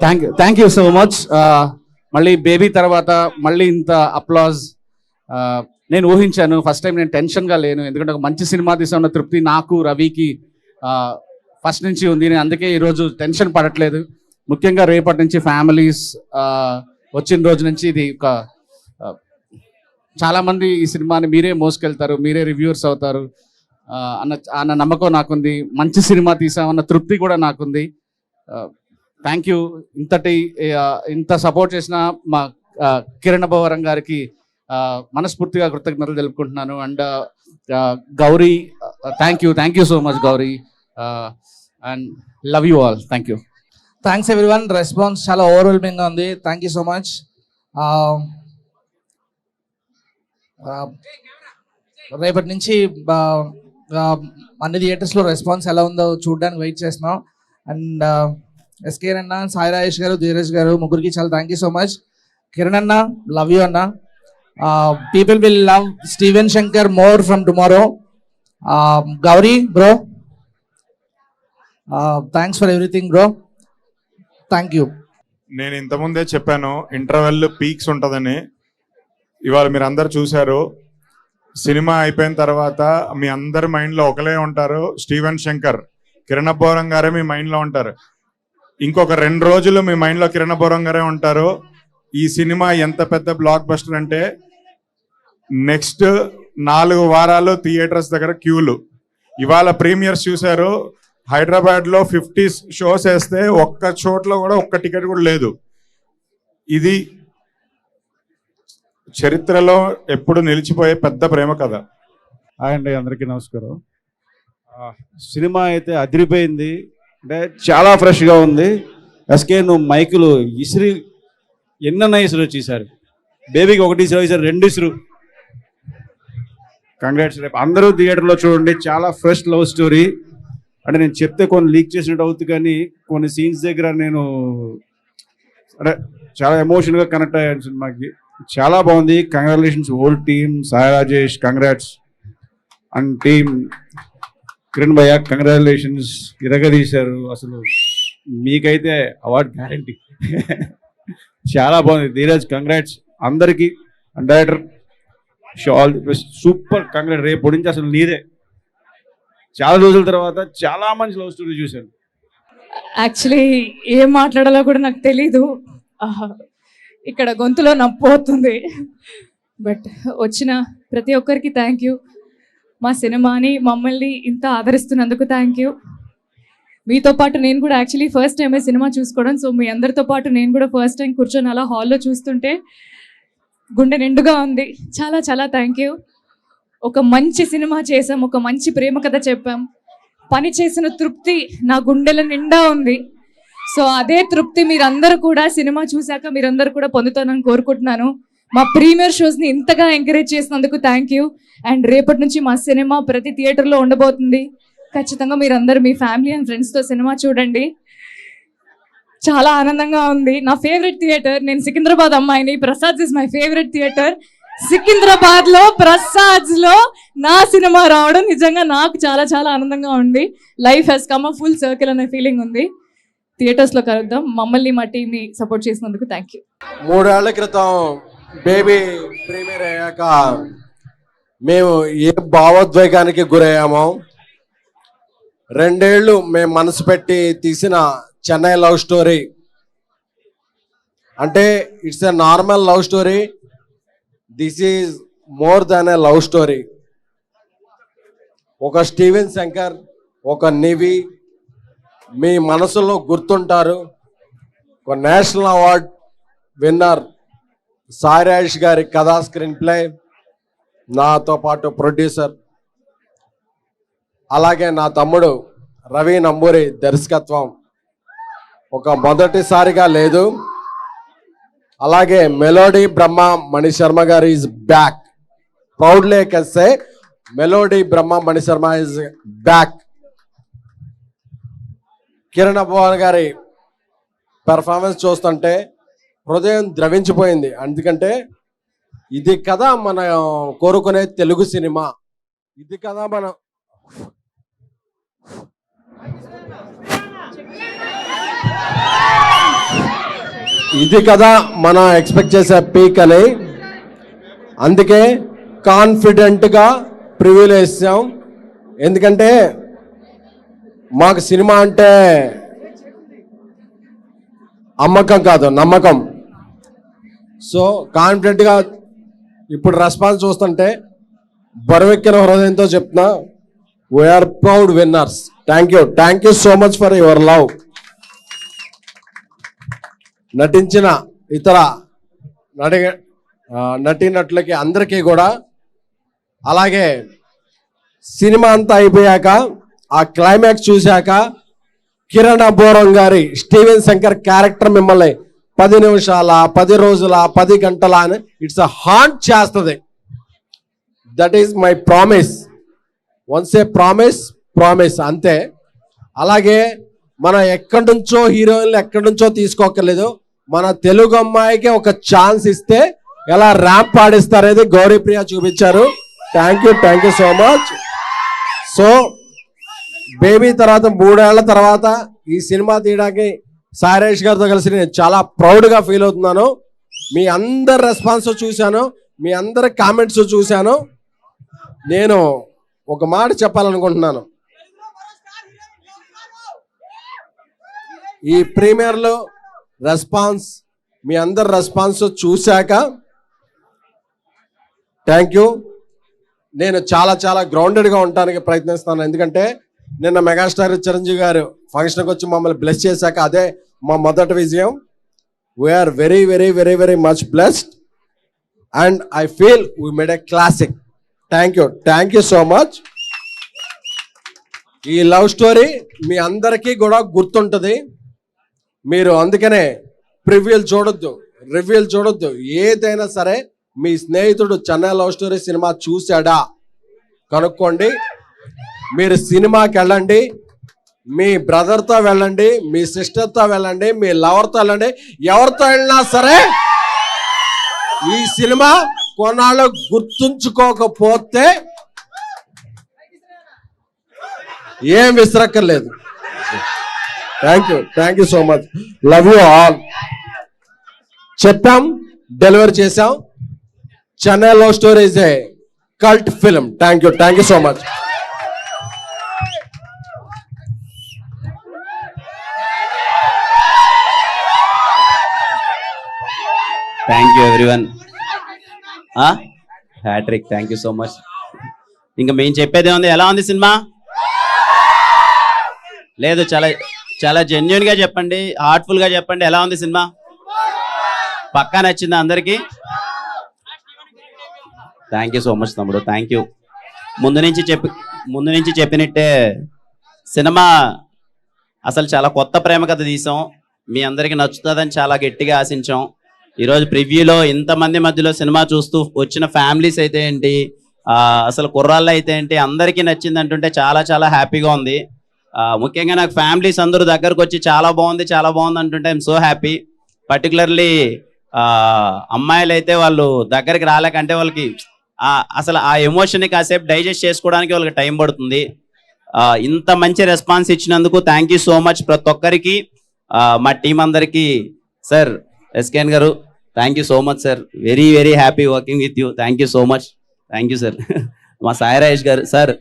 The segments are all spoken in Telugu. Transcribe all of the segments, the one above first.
Thank you so much. మళ్ళీ బేబీ తర్వాత మళ్ళీ ఇంత అప్లాజ్ నేను ఊహించాను. ఫస్ట్ టైం నేను టెన్షన్గా లేను, ఎందుకంటే ఒక మంచి సినిమా తీసామన్న తృప్తి నాకు రవికి ఫస్ట్ నుంచి ఉంది. నేను అందుకే ఈరోజు టెన్షన్ పడట్లేదు. ముఖ్యంగా రేపటి నుంచి ఫ్యామిలీస్ వచ్చిన రోజు నుంచి ఇది ఒక చాలామంది ఈ సినిమాని మీరే మోసుకెళ్తారు, మీరే రివ్యూవర్స్ అవుతారు అన్న నమ్మకం నాకుంది. మంచి సినిమా తీసామన్న తృప్తి కూడా నాకుంది. Thank you. ఇంత సపోర్ట్ చేసిన మా కిరణ్ అబ్బవరం గారికి మనస్ఫూర్తిగా కృతజ్ఞతలు తెలుపుకుంటున్నాను. And Gauri, thank you so much Gauri, and love you all. Thank you. Thanks everyone. Response చాలా ఓవర్వెల్మింగ్గా ఉంది. Thank you so much. రేపటి నుంచి అన్ని థియేటర్స్లో రెస్పాన్స్ ఎలా ఉందో చూడడానికి వెయిట్ చేస్తున్నాం. అండ్ ఎస్కే అన్న, సాయి రాజేష్ గారు, ధీరజ్ గారు, ముగ్గురికి చాలా thank you so much. Kiran అన్న, లవ్ యూ అన్న. People will love Steven Shankar more from tomorrow. Gauri bro, thanks for everything bro. Thank you. నేను ఇంతకుముందే చెప్పాను ఇంటర్వెల్ పీక్స్ ఉంటుందని. ఇవాళ మీరు అందరు చూశారు. సినిమా అయిపోయిన తర్వాత మీ అందరి మైండ్లో ఒకలే ఉంటారు, స్టీవెన్ శంకర్, కిరణ్ అబ్బవరం గారే మీ మైండ్లో ఉంటారు. ఇంకొక 2 రోజులు మీ మైండ్లో కిరణ్ అబ్బవరం గారే ఉంటారు. ఈ సినిమా ఎంత పెద్ద బ్లాక్ బస్టర్ అంటే నెక్స్ట్ 4 వారాలు థియేటర్స్ దగ్గర క్యూలు. ఇవాళ ప్రీమియర్స్ చూశారు. హైదరాబాద్లో 50 షోస్ వేస్తే ఒక్క చోట్ల కూడా ఒక్క టికెట్ కూడా లేదు. ఇది చరిత్రలో ఎప్పుడు నిలిచిపోయే పెద్ద ప్రేమ కథ. హాయ్ అండి, అందరికీ నమస్కారం. సినిమా అయితే అదిరిపోయింది, అంటే చాలా ఫ్రెష్గా ఉంది. ఎస్కే నువ్వు మైకులు ఇసురు ఎన్నన్నా ఇసురు వచ్చేసారు. బేబీకి 1 ఇసురు వేసారు, 2 ఇసురు. కంగ్రాట్స్. రేపు అందరూ థియేటర్లో చూడండి. చాలా ఫ్రెష్ లవ్ స్టోరీ. అంటే నేను చెప్తే కొన్ని లీక్ చేసినట్టు అవుతుంది, కానీ కొన్ని సీన్స్ దగ్గర నేను అంటే చాలా ఎమోషన్గా కనెక్ట్ అయ్యాను సినిమాకి. చాలా బాగుంది. Congratulations whole team. Sai Rajesh congrats, and team Kiran భయ్య కంగ్రాచులేషన్స్. ఇదగా తీశారు, అసలు మీకైతే అవార్డ్ గ్యారంటీ. చాలా బాగుంది. ధీరజ్ కంగ్రాట్స్ అందరికీ. అండ్ డైరెక్టర్ షాల్ సూపర్ కంగ్రాట్. రేపు నుంచి అసలు నీదే. చాలా రోజుల తర్వాత చాలా మంచి లవ్ స్టోరీ చూశాను. యాక్చువల్లీ ఏం మాట్లాడాలో కూడా నాకు తెలీదు. ఇక్కడ గొంతులో నొప్పి అవుతుంది. బట్ వచ్చిన ప్రతి ఒక్కరికి థ్యాంక్ యూ. మా సినిమాని మమ్మల్ని ఇంత ఆదరిస్తున్నందుకు థ్యాంక్ యూ. మీతో పాటు నేను కూడా యాక్చువల్లీ ఫస్ట్ టైమే సినిమా చూసుకోవడం. సో మీ అందరితో పాటు నేను కూడా ఫస్ట్ టైం కూర్చొని అలా హాల్లో చూస్తుంటే గుండె నిండుగా ఉంది. చాలా చాలా థ్యాంక్ యూ. ఒక మంచి సినిమా చేసాం, ఒక మంచి ప్రేమ కథ చెప్పాం. పని చేసిన తృప్తి నా గుండెల నిండా ఉంది. సో అదే తృప్తి మీరందరూ కూడా సినిమా చూశాక మీరందరూ కూడా పొందుతానని కోరుకుంటున్నాను. మా ప్రీమియర్ షోస్ని ఇంతగా ఎంకరేజ్ చేసినందుకు థ్యాంక్ యూ. అండ్ రేపటి నుంచి మా సినిమా ప్రతి థియేటర్లో ఉండబోతుంది. ఖచ్చితంగా మీరందరూ మీ ఫ్యామిలీ అండ్ ఫ్రెండ్స్తో సినిమా చూడండి. చాలా ఆనందంగా ఉంది. నా ఫేవరెట్ థియేటర్, నేను సికింద్రాబాద్ అమ్మాయిని. Prasad is my favourite theatre. సికింద్రాబాద్లో ప్రసాద్స్లో నా సినిమా రావడం నిజంగా నాకు చాలా చాలా ఆనందంగా ఉంది. Life has come a full circle అనే ఫీలింగ్ ఉంది. థియేటర్స్లో కలుద్దాం. మమ్మల్ని మా టీంని సపోర్ట్ చేసినందుకు థ్యాంక్ యూ. 3 ఏళ్ల క్రితం బేబీ ప్రీమియర్ అయ్యాక మేము ఏ భావోద్వేగానికి గురయ్యామో, 2 ఏళ్ళు మేము మనసు పెట్టి తీసిన చెన్నై లవ్ స్టోరీ అంటే it's a normal love story. This is more than a love story. ఒక స్టీవెన్ శంకర్, ఒక నివి మీ మనసులో గుర్తుంటారు. ఒక national award winner Sai Rajesh గారి కథా స్క్రీన్ ప్లే, నాతో పాటు ప్రొడ్యూసర్, అలాగే నా తమ్ముడు రవి నంబూరి దర్శకత్వం. ఒక మొదటిసారిగా లేదు. అలాగే మెలోడీ బ్రహ్మ మణిశర్మ గారు is back. Proudly can say melody Brahma Manisharma is back. Kiran Abbavaram గారి పెర్ఫార్మెన్స్ చూస్తుంటే హృదయం ద్రవించిపోయింది. ఎందుకంటే ఇది కదా మనం కోరుకునే తెలుగు సినిమా. ఇది కదా మనం ఇది కదా మనం ఎక్స్పెక్ట్ చేసే పీక్ అని. అందుకే కాన్ఫిడెంట్గా ప్రివ్యూలు వేసాం. ఎందుకంటే మాకు సినిమా అంటే అమ్మకం కాదు, నమ్మకం. సో కాన్ఫిడెంట్గా ఇప్పుడు రెస్పాన్స్ చూస్తుంటే బరువెక్కిన హృదయంతో చెప్తున్నా, we are proud winners. Thank you so much for your love. నటించిన ఇతర నటీనటులకి అందరికీ కూడా, అలాగే సినిమా అంతా అయిపోయాక ఆ క్లైమాక్స్ చూశాక కిరణ్ అబ్బోరం గారి స్టీవెన్ శంకర్ క్యారెక్టర్ మిమ్మల్ని 10 నిమిషాల 10 రోజుల 10 గంటల అని ఇట్స్ హాంట్ చేస్తుంది. That is my promise. Once A promise అంతే. అలాగే మనం ఎక్కడి నుంచో హీరోయిన్లు ఎక్కడి నుంచో తీసుకోకర్లేదు. మన తెలుగు అమ్మాయికి ఒక ఛాన్స్ ఇస్తే ఎలా ర్యాంప్ పాడిస్తారనేది గౌరీప్రియ చూపించారు. Thank you so much. So baby తర్వాత 3 ఏళ్ల తర్వాత ఈ సినిమా తీయడానికి సాయిరేష్ గారితో కలిసి నేను చాలా ప్రౌడ్గా ఫీల్ అవుతున్నాను. మీ అందరి రెస్పాన్స్ చూశాను, మీ అందరి కామెంట్స్ చూశాను. నేను ఒక మాట చెప్పాలనుకుంటున్నాను. ఈ ప్రీమియర్లో రెస్పాన్స్, మీ అందరి రెస్పాన్స్ చూశాక థ్యాంక్ యూ. నేను చాలా గ్రౌండెడ్గా ఉండడానికి ప్రయత్నిస్తాను. ఎందుకంటే నిన్న మెగాస్టార్ చిరంజీవి గారు ఫంక్షన్కి వచ్చి మమ్మల్ని బ్లెస్ చేశాక అదే మా మొదటి విజయం. We are very much blessed and I feel we made a classic. Thank you so much. ఈ లవ్ స్టోరీ మీ అందరికీ కూడా గుర్తుంటుంది. మీరు అందుకనే ప్రివ్యూలు చూడొద్దు, రివ్యూలు చూడొద్దు. ఏదైనా సరే మీ స్నేహితుడు చెన్నై లవ్ స్టోరీ సినిమా చూశాడా కనుక్కోండి. మీరు సినిమాకి వెళ్ళండి, మీ బ్రదర్తో వెళ్ళండి, మీ సిస్టర్తో వెళ్ళండి, మీ లవర్తో వెళ్ళండి, ఎవరితో వెళ్ళినా సరే ఈ సినిమా కొన్నాళ్ళు గుర్తుంచుకోకపోతే ఏం విసరక్కర్లేదు. Thank you so much. Love you all. చెప్పాం, డెలివరీ చేశాం. Chennai love story is a cult film. Thank you so much. Thank you everyone. Hattrick, thank you so much. ఇంకా మేము చెప్పేది ఉంది. ఎలా ఉంది సినిమా? లేదు, చాలా జెన్యున్ గా చెప్పండి, హార్ట్ఫుల్ గా చెప్పండి. ఎలా ఉంది సినిమా? పక్కా నచ్చిందా అందరికి? థ్యాంక్ యూ సో మచ్ తమ్ముడు, థ్యాంక్ యూ. ముందు నుంచి చెప్పినట్టే సినిమా అసలు చాలా కొత్త ప్రేమ కథ తీసాం. మీ అందరికి నచ్చుతుందని చాలా గట్టిగా ఆశించాం. ఈరోజు ప్రివ్యూలో ఇంతమంది మధ్యలో సినిమా చూస్తూ వచ్చిన ఫ్యామిలీస్ అయితే ఏంటి, అసలు కుర్రాళ్ళు అయితే ఏంటి, అందరికీ నచ్చింది అంటుంటే చాలా హ్యాపీగా ఉంది. ముఖ్యంగా నాకు ఫ్యామిలీస్ అందరూ దగ్గరకు వచ్చి చాలా బాగుంది అంటుంటే ఐఎమ్ సో హ్యాపీ. పర్టికులర్లీ అమ్మాయిలు అయితే వాళ్ళు దగ్గరికి రాలేకంటే వాళ్ళకి అసలు ఆ ఎమోషన్ని కాసేపు డైజెస్ట్ చేసుకోవడానికి వాళ్ళకి టైం పడుతుంది. ఇంత మంచి రెస్పాన్స్ ఇచ్చినందుకు థ్యాంక్ యూ సో మచ్ ప్రతి ఒక్కరికి. మా టీం అందరికి. సార్ ఎస్కేఎన్ గారు, thank you so much sir. Very happy working with you. Thank you so much. Thank you sir. మా సాయిరాజేష్ గారు, sir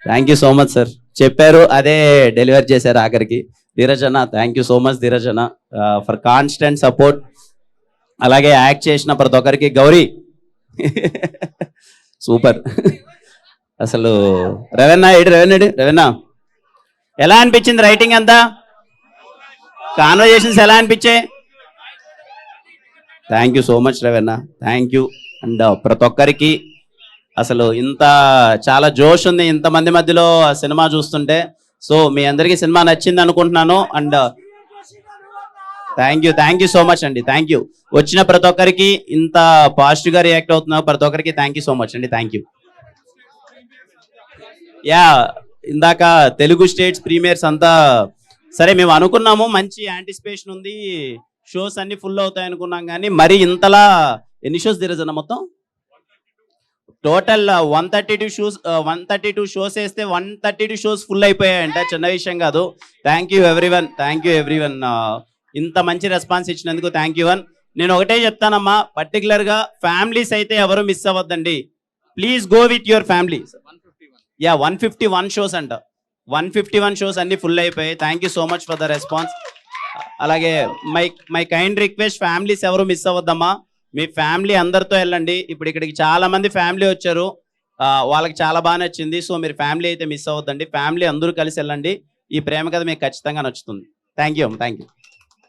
thank you so much sir. చెప్పారు అదే డెలివరీ చేశారు ఆఖరికి. ధీరజ్ అన్న, thank you so much Dheeraj అన్న ఫర్ కాన్స్టెంట్ సపోర్ట్. అలాగే యాక్ట్ చేసిన ప్రతి ఒక్కరికి. గౌరీ సూపర్. అసలు రవెన్న ఎలా అనిపించింది? రైటింగ్ అంతా, కాన్వర్జేషన్స్ ఎలా అనిపించాయి? Thank you so much Ravanna, thank you. And ప్రతి ఒక్కరికి అసలు ఇంత చాలా జోష్ ఉంది ఇంతమంది మధ్యలో సినిమా చూస్తుంటే. సో మీ అందరికీ సినిమా నచ్చింది అనుకుంటున్నాను. And thank you so much అండి. Thank you. వచ్చిన ప్రతి ఒక్కరికి, ఇంత పాజిటివ్ గా రియాక్ట్ అవుతున్నా ప్రతి ఒక్కరికి థ్యాంక్ యూ సో మచ్ అండి. Thank you. యా, ఇందాక తెలుగు స్టేట్స్ ప్రీమియర్స్ అంతా సరే మేము అనుకున్నాము, మంచి యాంటిసిపేషన్ ఉంది, షోస్ అన్ని ఫుల్ అవుతాయి అనుకున్నాం. కానీ మరి ఇంతలా ఎన్ని షోస్ తిరగజన మొత్తం టోటల్ 132 షోస్ వేస్తే 132 షోస్ ఫుల్ అయిపోయాయంట. చిన్న విషయం కాదు. Thank you everyone. ఇంత మంచి రెస్పాన్స్ ఇచ్చినందుకు థ్యాంక్ యూ వన్. నేను ఒకటే చెప్తానమ్మా, పర్టికులర్గా ఫ్యామిలీస్ అయితే ఎవరు మిస్ అవ్వద్దండి. Please go with your family. Yeah 151 shows అంట, 151 షోస్ అన్ని ఫుల్ అయిపోయాయి. Thank you so much for the response. అలాగే మై కైండ్ రిక్వెస్ట్, ఫ్యామిలీస్ ఎవరు మిస్ అవ్వద్దమ్మా, మీ ఫ్యామిలీ అందరితో వెళ్ళండి. ఇప్పుడు ఇక్కడికి చాలా మంది ఫ్యామిలీ వచ్చారు, వాళ్ళకి చాలా బాగా నచ్చింది. సో మీరు ఫ్యామిలీ అయితే మిస్ అవ్వద్దండి, ఫ్యామిలీ అందరూ కలిసి వెళ్ళండి. ఈ ప్రేమ కథ మీకు ఖచ్చితంగా నచ్చుతుంది. Thank you.